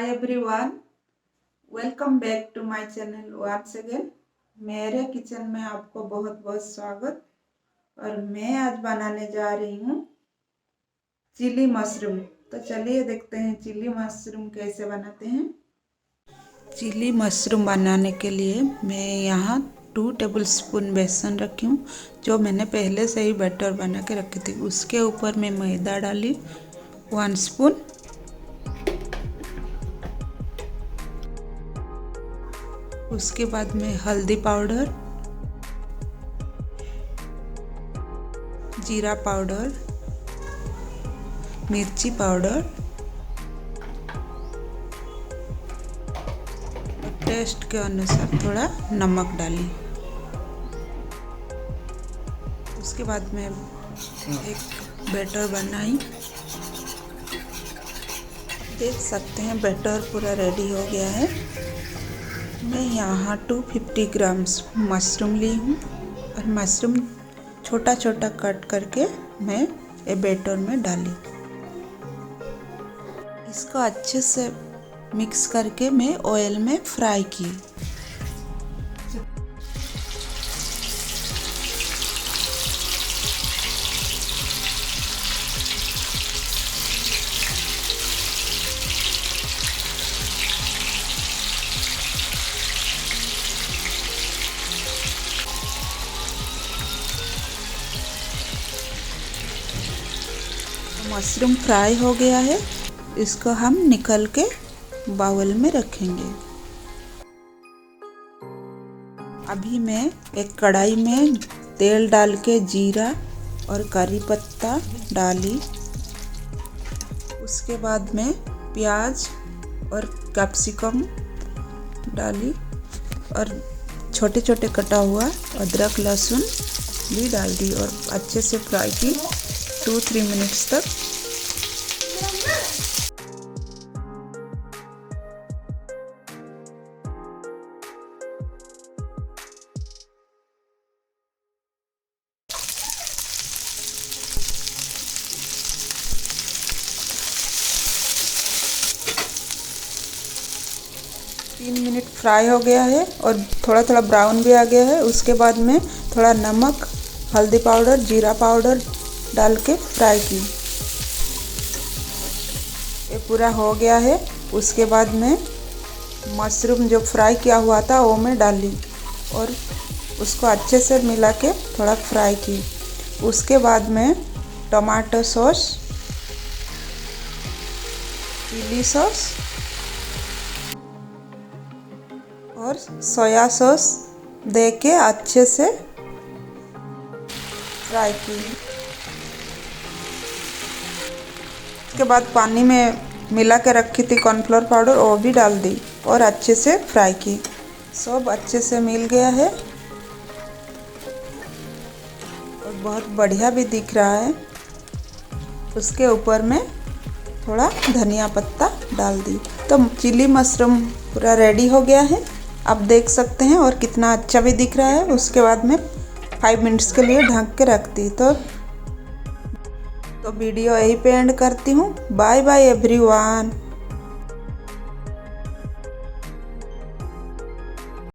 Hi everyone, welcome back to my channel once again. मेरे kitchen में आपको बहुत बहुत स्वागत। और मैं आज बनाने जा रही हूँ चिली मशरूम। तो चलिए देखते हैं चिली मशरूम कैसे बनाते हैं। चिली मशरूम बनाने के लिए मैं यहाँ 2 टेबलस्पून बेसन रखी हूँ, जो मैंने पहले से ही बैटर बना के रखी थी। उसके ऊपर मैं मैदा डाली 1 स्पून। उसके बाद में हल्दी पाउडर, जीरा पाउडर, मिर्ची पाउडर, टेस्ट के अनुसार थोड़ा नमक डाली। उसके बाद में एक बैटर बनाई। देख सकते हैं बैटर पूरा रेडी हो गया है। मैं यहाँ 250 ग्राम्स मशरूम ली हूँ और मशरूम छोटा छोटा कट करके मैं ये बैटर में डाली। इसको अच्छे से मिक्स करके मैं ऑयल में फ्राई की। मशरूम फ्राई हो गया है, इसको हम निकल के बाउल में रखेंगे। अभी मैं एक कढ़ाई में तेल डाल के जीरा और करी पत्ता डाली। उसके बाद में प्याज और कैप्सिकम डाली और छोटे छोटे कटा हुआ अदरक लहसुन भी डाल दी और अच्छे से फ्राई की 2-3 मिनट्स तक। तीन मिनट फ्राई हो गया है और थोड़ा थोड़ा ब्राउन भी आ गया है। उसके बाद में थोड़ा नमक, हल्दी पाउडर, जीरा पाउडर डाल के फ्राई की। ये पूरा हो गया है। उसके बाद में मशरूम जो फ्राई किया हुआ था वो मैं डाली और उसको अच्छे से मिला के थोड़ा फ्राई की। उसके बाद में टमाटो सॉस, चिली सॉस और सोया सॉस दे के अच्छे से फ्राई की। उसके बाद पानी में मिला के रखी थी कॉर्नफ्लोर पाउडर, वो भी डाल दी और अच्छे से फ्राई की। सब अच्छे से मिल गया है और बहुत बढ़िया भी दिख रहा है। उसके ऊपर में थोड़ा धनिया पत्ता डाल दी। तो चिली मशरूम पूरा रेडी हो गया है, आप देख सकते हैं, और कितना अच्छा भी दिख रहा है। उसके बाद में 5 मिनट्स के लिए ढक के रख दी। तो वीडियो यहीं पे एंड करती हूँ। Bye bye everyone.